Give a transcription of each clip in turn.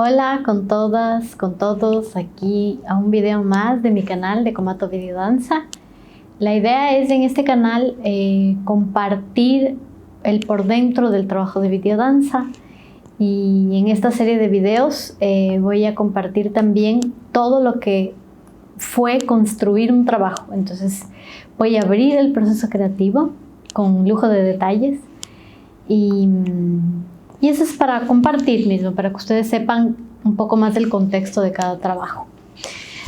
Hola con todas, con todos, aquí a un video más de mi canal de Komato Videodanza. La idea es en este canal compartir el por dentro del trabajo de videodanza, y en esta serie de videos voy a compartir también todo lo que fue construir un trabajo. Entonces voy a abrir el proceso creativo con lujo de detalles y eso es para compartir mismo, para que ustedes sepan un poco más del contexto de cada trabajo.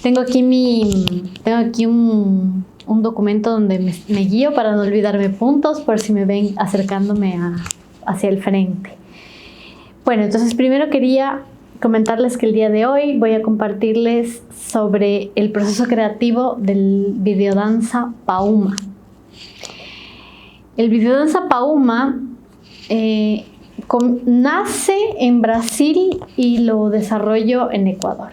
Tengo aquí un documento donde me guío para no olvidarme puntos, por si me ven acercándome hacia el frente. Bueno, entonces primero quería comentarles que el día de hoy voy a compartirles sobre el proceso creativo del videodanza Pauma. El videodanza Pauma nace en Brasil y lo desarrollo en Ecuador.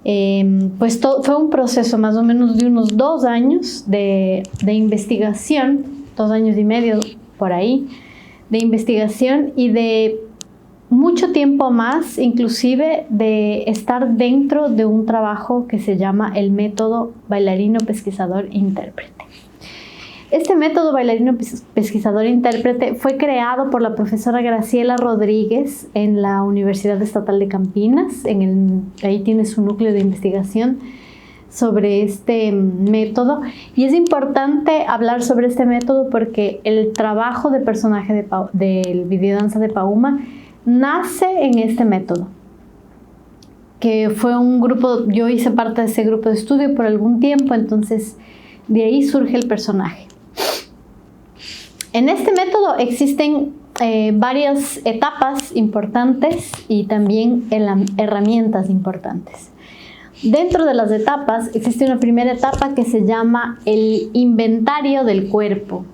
Pues fue un proceso más o menos de unos 2 años de investigación, 2 años y medio por ahí, de investigación y de mucho tiempo más, inclusive de estar dentro de un trabajo que se llama el método bailarino pesquisador intérprete. Este método bailarino pesquisador intérprete fue creado por la profesora Graciela Rodríguez en la Universidad Estatal de Campinas. Ahí tiene su núcleo de investigación sobre este método, y es importante hablar sobre este método porque el trabajo de personaje del videodanza de Pauma nace en este método, que fue un grupo. Yo hice parte de ese grupo de estudio por algún tiempo, entonces de ahí surge el personaje. En este método existen varias etapas importantes y también herramientas importantes. Dentro de las etapas existe una primera etapa que se llama el inventario del cuerpo.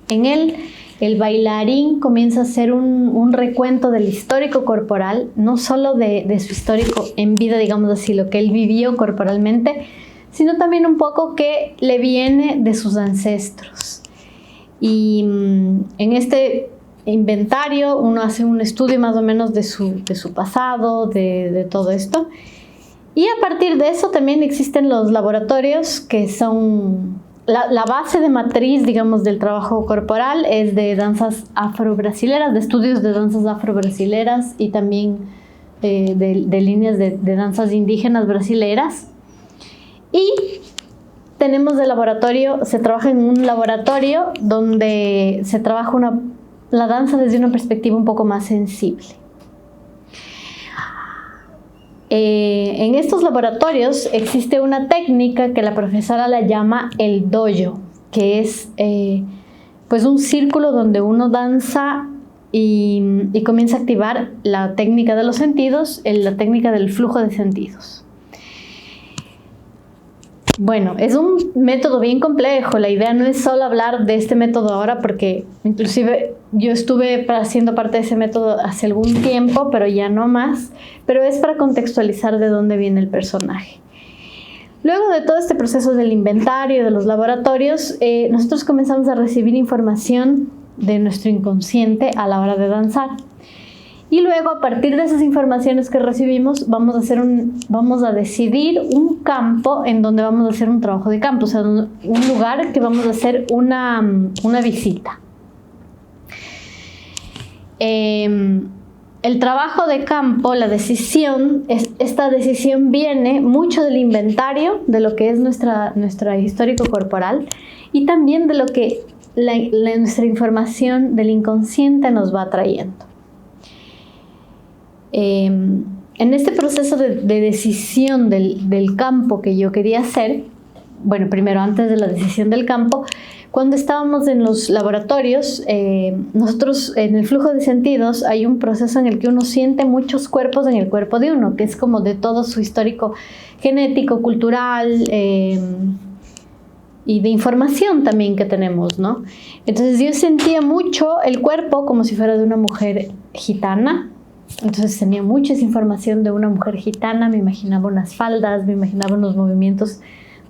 En él, el bailarín comienza a hacer un recuento del histórico corporal, no solo de su histórico en vida, digamos así, lo que él vivió corporalmente, sino también un poco que le viene de sus ancestros. Y en este inventario uno hace un estudio más o menos de su pasado, de todo esto. Y a partir de eso también existen los laboratorios, que son la base de matriz, digamos, del trabajo corporal. Es de danzas afro-brasileras, de estudios de danzas afro-brasileras y también de líneas de danzas indígenas brasileras. Y tenemos el laboratorio, se trabaja en un laboratorio donde se trabaja la danza desde una perspectiva un poco más sensible. En estos laboratorios existe una técnica que la profesora la llama el dojo, que es pues un círculo donde uno danza y comienza a activar la técnica de los sentidos, la técnica del flujo de sentidos. Bueno, es un método bien complejo. La idea no es solo hablar de este método ahora, porque inclusive yo estuve haciendo parte de ese método hace algún tiempo, pero ya no más. Pero es para contextualizar de dónde viene el personaje. Luego de todo este proceso del inventario, de los laboratorios, nosotros comenzamos a recibir información de nuestro inconsciente a la hora de danzar. Y luego, a partir de esas informaciones que recibimos, vamos a decidir un campo en donde vamos a hacer un trabajo de campo, o sea, un lugar que vamos a hacer una visita. El trabajo de campo, la decisión, esta decisión viene mucho del inventario, de lo que es nuestra histórico corporal, y también de lo que nuestra información del inconsciente nos va trayendo. En este proceso de decisión del campo que yo quería hacer, bueno, primero antes de la decisión del campo, cuando estábamos en los laboratorios, nosotros en el flujo de sentidos hay un proceso en el que uno siente muchos cuerpos en el cuerpo de uno, que es como de todo su histórico genético, cultural y de información también que tenemos, ¿no? Entonces yo sentía mucho el cuerpo como si fuera de una mujer gitana. Entonces tenía mucha información de una mujer gitana, me imaginaba unas faldas, me imaginaba unos movimientos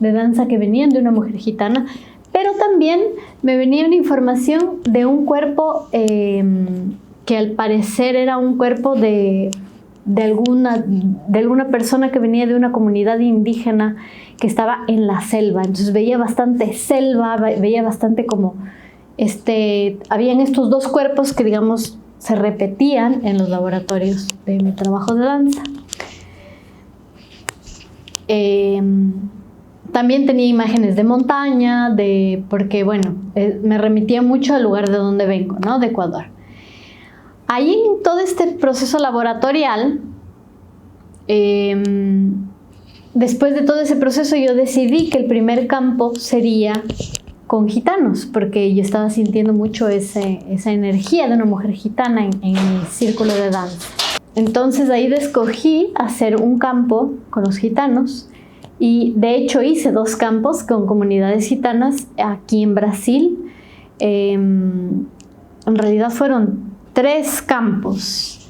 de danza que venían de una mujer gitana, pero también me venía una información de un cuerpo que al parecer era un cuerpo de de alguna persona que venía de una comunidad indígena que estaba en la selva. Entonces veía bastante selva, veía bastante como habían estos dos cuerpos que, digamos, se repetían en los laboratorios de mi trabajo de danza. También tenía imágenes de montaña, porque bueno, me remitía mucho al lugar de donde vengo, ¿no? De Ecuador. Ahí en todo este proceso laboratorial, después de todo ese proceso, yo decidí que el primer campo sería con gitanos, porque yo estaba sintiendo mucho esa energía de una mujer gitana en mi círculo de danza. Entonces ahí escogí hacer un campo con los gitanos, y de hecho hice 2 campos con comunidades gitanas aquí en Brasil. En realidad fueron 3 campos.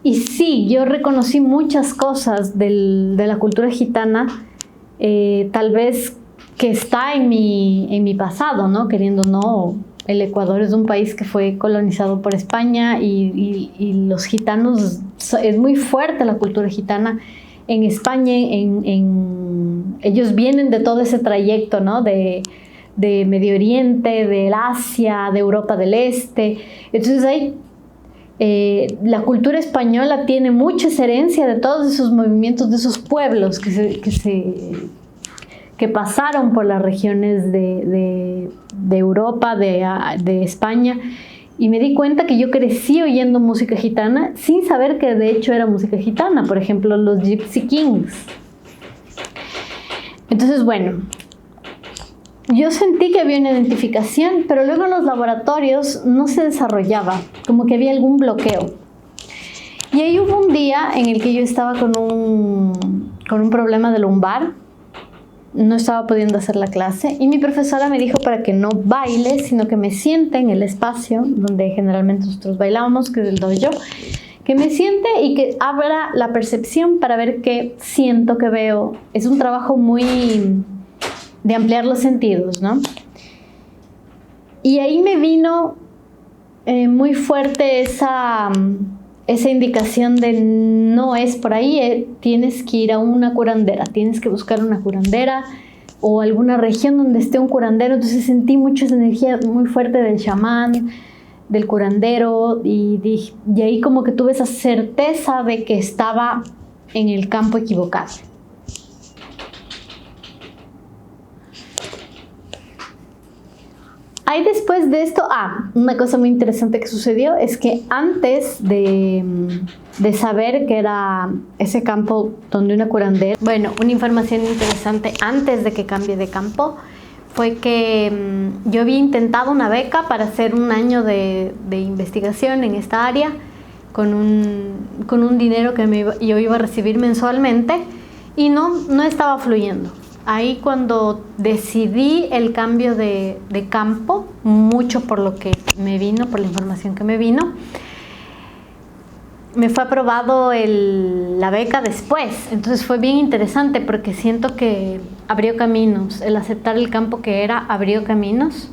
Y sí, yo reconocí muchas cosas de la cultura gitana, tal vez que está en mi pasado, ¿no? Queriendo no, el Ecuador es un país que fue colonizado por España, y los gitanos, es muy fuerte la cultura gitana en España. Ellos vienen de todo ese trayecto, ¿no? De Medio Oriente, del Asia, de Europa del Este. Entonces ahí la cultura española tiene mucha herencia de todos esos movimientos, de esos pueblos que pasaron por las regiones de Europa, de España. Y me di cuenta que yo crecí oyendo música gitana sin saber que de hecho era música gitana. Por ejemplo, los Gypsy Kings. Entonces, bueno, yo sentí que había una identificación, pero luego en los laboratorios no se desarrollaba, como que había algún bloqueo. Y ahí hubo un día en el que yo estaba con un problema de lumbar, no estaba pudiendo hacer la clase, y mi profesora me dijo para que no baile, sino que me siente en el espacio donde generalmente nosotros bailábamos, que es el dojo, que me siente y que abra la percepción para ver qué siento, qué veo. Es un trabajo muy de ampliar los sentidos, ¿no? Y ahí me vino muy fuerte esa indicación de no es por ahí, tienes que ir a una curandera, tienes que buscar una curandera o alguna región donde esté un curandero. Entonces sentí mucha energía muy fuerte del chamán, del curandero, y ahí como que tuve esa certeza de que estaba en el campo equivocado. Ahí después de esto, una cosa muy interesante que sucedió es que antes de saber que era ese campo donde una curandera, bueno, una información interesante antes de que cambie de campo fue que yo había intentado una beca para hacer un año de investigación en esta área con un dinero que yo iba a recibir mensualmente, y no estaba fluyendo. Ahí cuando decidí el cambio de campo, mucho por lo que me vino, por la información que me vino, me fue aprobado la beca después. Entonces fue bien interesante porque siento que abrió caminos. El aceptar el campo que era abrió caminos.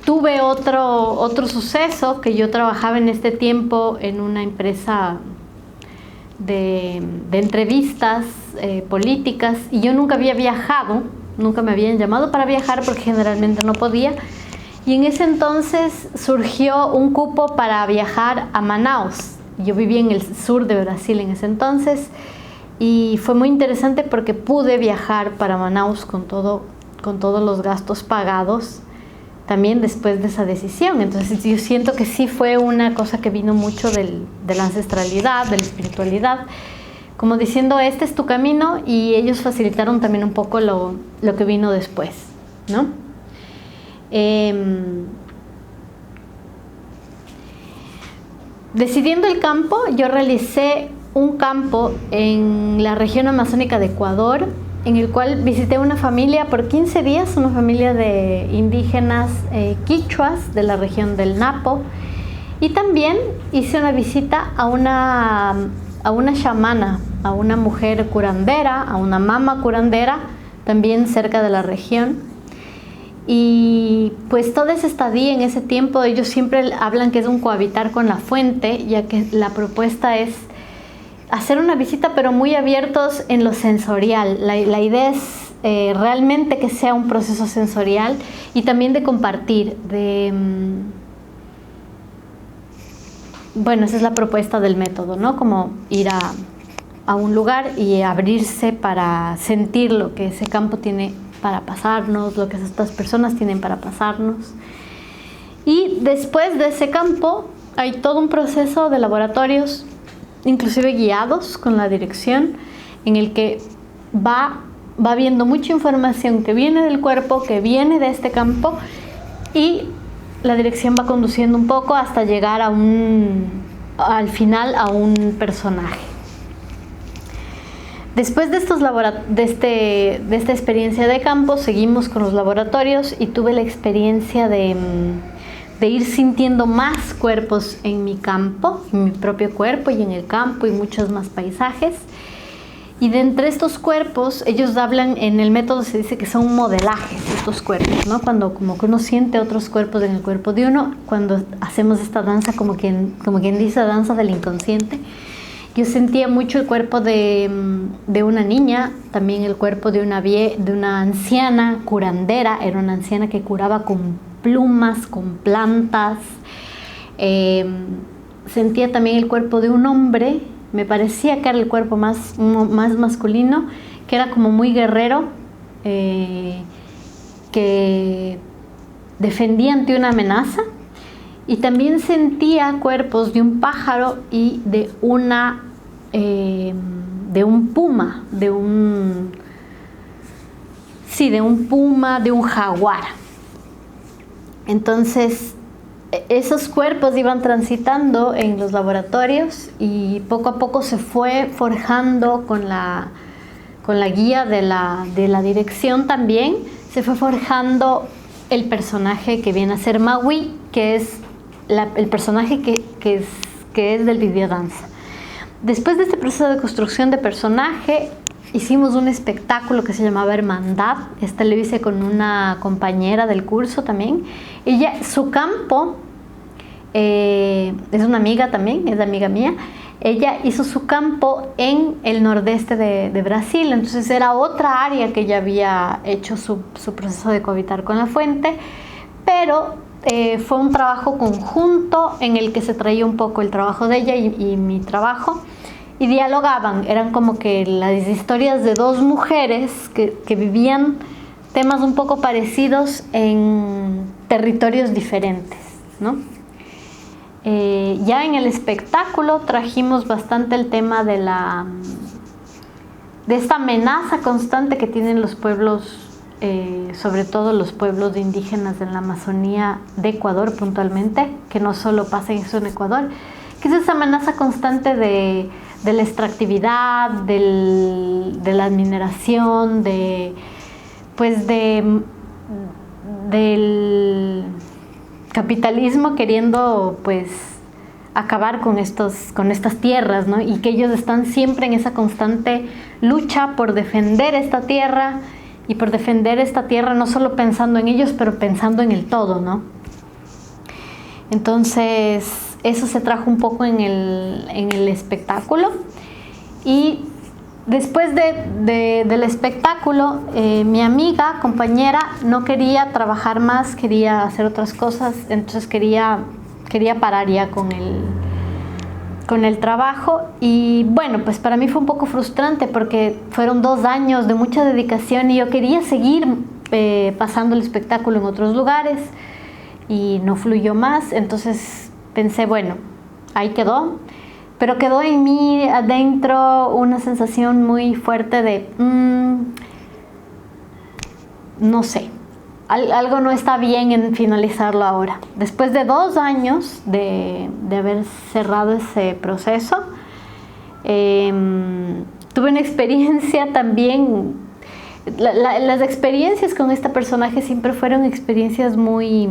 Tuve otro suceso, que yo trabajaba en este tiempo en una empresa de entrevistas políticas, y yo nunca había viajado, nunca me habían llamado para viajar porque generalmente no podía, y en ese entonces surgió un cupo para viajar a Manaus. Yo vivía en el sur de Brasil en ese entonces, y fue muy interesante porque pude viajar para Manaus con todos los gastos pagados también después de esa decisión. Entonces yo siento que sí fue una cosa que vino mucho de la ancestralidad, de la espiritualidad, como diciendo, este es tu camino, y ellos facilitaron también un poco lo que vino después, ¿no? Decidiendo el campo, yo realicé un campo en la región amazónica de Ecuador, en el cual visité una familia por 15 días, una familia de indígenas quichuas de la región del Napo, y también hice una visita a una chamana, a una mujer curandera, a una mama curandera, también cerca de la región. Y pues toda esa estadía en ese tiempo, ellos siempre hablan que es un cohabitar con la fuente, ya que la propuesta es hacer una visita pero muy abiertos en lo sensorial. La idea es realmente que sea un proceso sensorial y también de compartir, bueno, esa es la propuesta del método, ¿no? Como ir a un lugar y abrirse para sentir lo que ese campo tiene para pasarnos, lo que estas personas tienen para pasarnos. Y después de ese campo hay todo un proceso de laboratorios, inclusive guiados con la dirección, en el que va viendo mucha información que viene del cuerpo, que viene de este campo, y la dirección va conduciendo un poco hasta llegar al final a un personaje. Después de esta experiencia de campo, seguimos con los laboratorios y tuve la experiencia de ir sintiendo más cuerpos en mi campo, en mi propio cuerpo y en el campo, y muchos más paisajes. Y de entre estos cuerpos, ellos hablan, en el método se dice que son modelajes estos cuerpos, ¿no? Cuando como que uno siente otros cuerpos en el cuerpo de uno, cuando hacemos esta danza, como quien dice, danza del inconsciente. Yo sentía mucho el cuerpo de una niña, también el cuerpo de una anciana curandera. Era una anciana que curaba con plumas, con plantas. Sentía también el cuerpo de un hombre. Me parecía que era el cuerpo más masculino, que era como muy guerrero, que defendía ante una amenaza. Y también sentía cuerpos de un pájaro y de un puma, de un puma, de un jaguar. Entonces, esos cuerpos iban transitando en los laboratorios y poco a poco se fue forjando con la guía de la dirección también, se fue forjando el personaje que viene a ser Maui, que es el personaje que es del videodanza. Después de este proceso de construcción de personaje, hicimos un espectáculo que se llamaba Hermandad. Lo hice con una compañera del curso también. Su campo, es una amiga también, es amiga mía. Ella hizo su campo en el nordeste de Brasil, entonces era otra área que ella había hecho su proceso de cohabitar con la fuente, pero fue un trabajo conjunto en el que se traía un poco el trabajo de ella y mi trabajo, y dialogaban. Eran como que las historias de dos mujeres que vivían temas un poco parecidos en territorios diferentes, ¿no? Ya en el espectáculo trajimos bastante el tema de esta amenaza constante que tienen los pueblos, sobre todo los pueblos indígenas en la Amazonía de Ecuador puntualmente, que no solo pasa eso en Ecuador, que es esa amenaza constante de la extractividad, de la mineración, del capitalismo queriendo pues acabar con estas tierras, ¿no? Y que ellos están siempre en esa constante lucha por defender esta tierra, y por defender esta tierra no solo pensando en ellos, pero pensando en el todo, ¿no? Entonces eso se trajo un poco en el espectáculo. Y después del espectáculo, mi amiga, compañera, no quería trabajar más, quería hacer otras cosas, entonces quería parar ya con el trabajo. Y bueno, pues para mí fue un poco frustrante porque fueron 2 años de mucha dedicación y yo quería seguir pasando el espectáculo en otros lugares y no fluyó más. Entonces pensé, bueno, ahí quedó. Pero quedó en mí adentro una sensación muy fuerte de, no sé, algo no está bien en finalizarlo ahora. Después de 2 años de haber cerrado ese proceso, tuve una experiencia también. Las experiencias con este personaje siempre fueron experiencias muy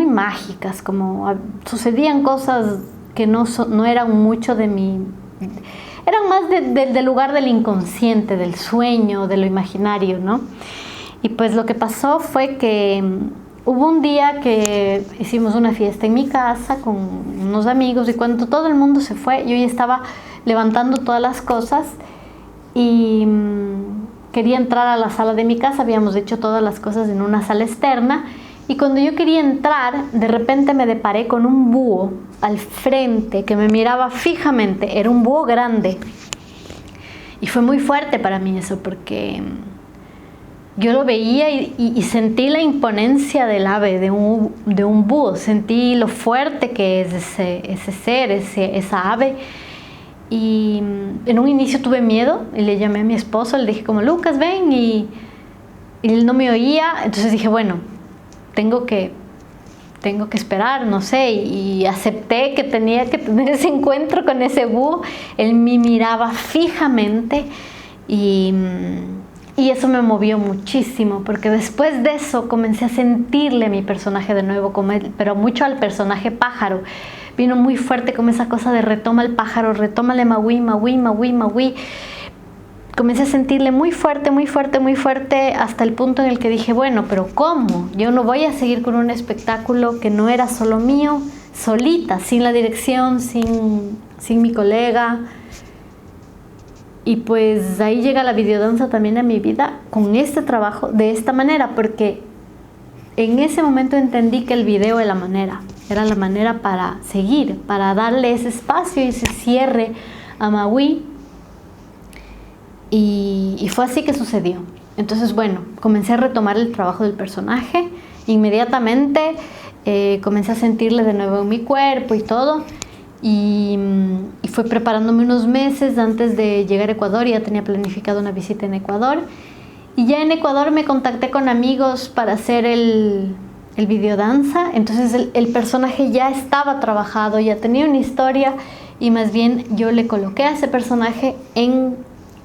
mágicas, como sucedían cosas que no eran mucho de mí, eran más del lugar del inconsciente, del sueño, de lo imaginario, ¿no? Y pues lo que pasó fue que hubo un día que hicimos una fiesta en mi casa con unos amigos y cuando todo el mundo se fue, yo ya estaba levantando todas las cosas y quería entrar a la sala de mi casa. Habíamos hecho todas las cosas en una sala externa y cuando yo quería entrar, de repente me deparé con un búho al frente que me miraba fijamente. Era un búho grande y fue muy fuerte para mí eso porque yo lo veía y sentí la imponencia del ave, de un búho. Sentí lo fuerte que es ese ser, esa ave. Y en un inicio tuve miedo y le llamé a mi esposo, le dije como, Lucas, ven, y él no me oía. Entonces dije, bueno, tengo que esperar, no sé, y acepté que tenía que tener ese encuentro con ese búho. Él me miraba fijamente y eso me movió muchísimo, porque después de eso comencé a sentirle a mi personaje de nuevo, pero mucho al personaje pájaro. Vino muy fuerte como esa cosa de retoma el pájaro, retómale Maui, Maui, Maui, Maui. Comencé a sentirle muy fuerte, muy fuerte, muy fuerte, hasta el punto en el que dije, bueno, pero ¿cómo? Yo no voy a seguir con un espectáculo que no era solo mío, solita, sin la dirección, sin mi colega. Y pues ahí llega la videodanza también a mi vida con este trabajo de esta manera, porque en ese momento entendí que el video era la manera para seguir, para darle ese espacio y ese cierre a Maui. Y fue así que sucedió. Entonces, bueno, comencé a retomar el trabajo del personaje. Inmediatamente comencé a sentirle de nuevo en mi cuerpo y todo. Y fue preparándome unos meses antes de llegar a Ecuador. Ya tenía planificado una visita en Ecuador. Y ya en Ecuador me contacté con amigos para hacer el videodanza. Entonces el personaje ya estaba trabajado, ya tenía una historia. Y más bien yo le coloqué a ese personaje en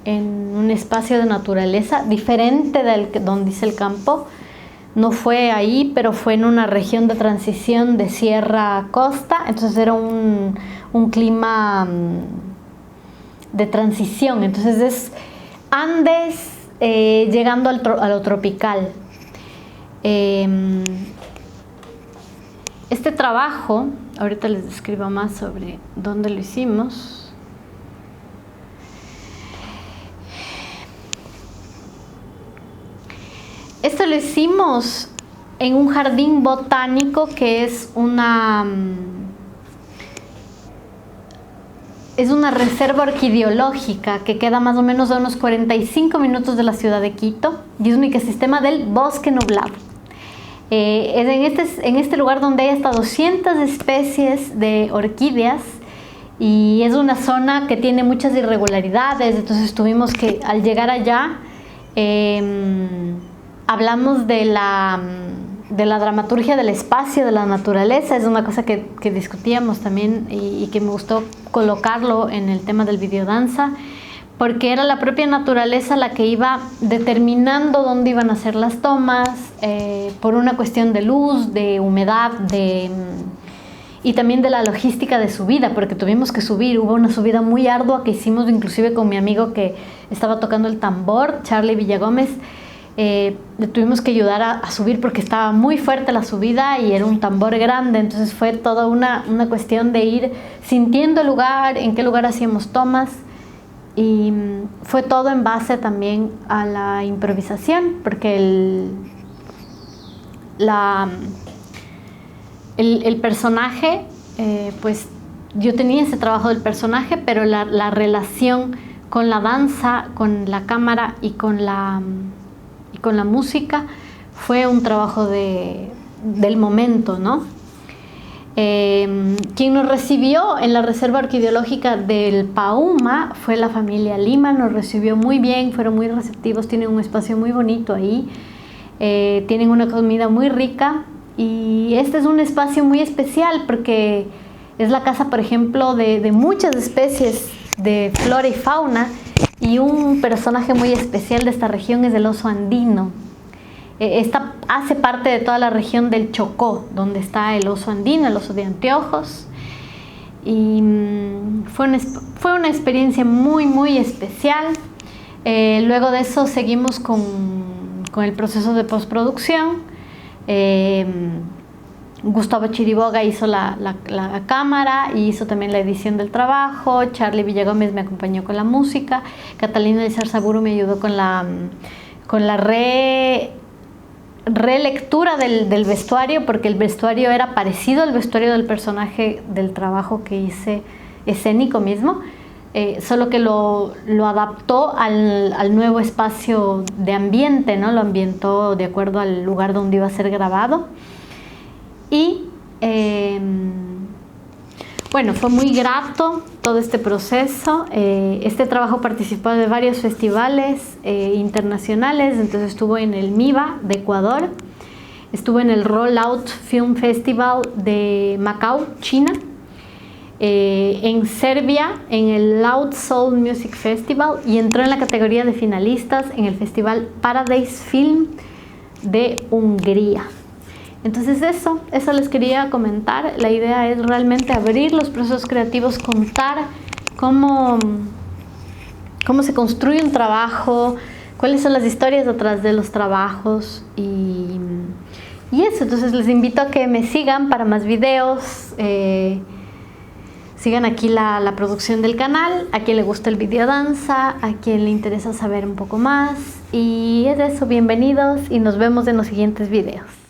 un espacio de naturaleza diferente del donde hice el campo. No fue ahí, pero fue en una región de transición de sierra a costa. Entonces era un clima de transición. Entonces es Andes llegando a lo tropical. Este trabajo, ahorita les describo más sobre dónde lo hicimos. Esto lo hicimos en un jardín botánico que es una reserva orquideológica que queda más o menos a unos 45 minutos de la ciudad de Quito y es un ecosistema del bosque nublado. Es en este lugar donde hay hasta 200 especies de orquídeas y es una zona que tiene muchas irregularidades. Entonces tuvimos que, al llegar allá, hablamos de la dramaturgia del espacio, de la naturaleza. Es una cosa que discutíamos también y que me gustó colocarlo en el tema del videodanza, porque era la propia naturaleza la que iba determinando dónde iban a ser las tomas, por una cuestión de luz, de humedad, y también de la logística de subida, porque tuvimos que subir. Hubo una subida muy ardua que hicimos inclusive con mi amigo que estaba tocando el tambor, Charlie Villagómez. Le tuvimos que ayudar a subir porque estaba muy fuerte la subida y era un tambor grande. Entonces fue toda una cuestión de ir sintiendo el lugar, en qué lugar hacíamos tomas, y fue todo en base también a la improvisación, porque el personaje, pues yo tenía ese trabajo del personaje, pero la relación con la danza, con la cámara y con la música fue un trabajo del momento, ¿no? Quien nos recibió en la Reserva Orquideológica del Pauma fue la familia Lima. Nos recibió muy bien, fueron muy receptivos, tienen un espacio muy bonito ahí, tienen una comida muy rica y este es un espacio muy especial porque es la casa, por ejemplo, de muchas especies de flora y fauna. Y un personaje muy especial de esta región es el oso andino. Esta hace parte de toda la región del Chocó, donde está el oso andino, el oso de anteojos. Y fue una experiencia muy, muy especial. Luego de eso seguimos con con el proceso de postproducción. Gustavo Chiriboga hizo la cámara y hizo también la edición del trabajo. Charlie Villagómez me acompañó con la música. Catalina Lizarzaburu me ayudó con la relectura del vestuario, porque el vestuario era parecido al vestuario del personaje del trabajo que hice escénico mismo, solo que lo adaptó al nuevo espacio de ambiente, ¿no? Lo ambientó de acuerdo al lugar donde iba a ser grabado. Y bueno, fue muy grato todo este proceso. Este trabajo participó de varios festivales internacionales. Entonces estuvo en el MIBA de Ecuador, estuvo en el Rollout Film Festival de Macao, China, en Serbia en el Loud Soul Music Festival, y entró en la categoría de finalistas en el Festival Paradise Film de Hungría. Entonces eso les quería comentar. La idea es realmente abrir los procesos creativos, contar cómo se construye un trabajo, cuáles son las historias detrás de los trabajos y eso. Entonces les invito a que me sigan para más videos. Sigan aquí la producción del canal, a quien le gusta el video danza, a quien le interesa saber un poco más. Y es eso, bienvenidos y nos vemos en los siguientes videos.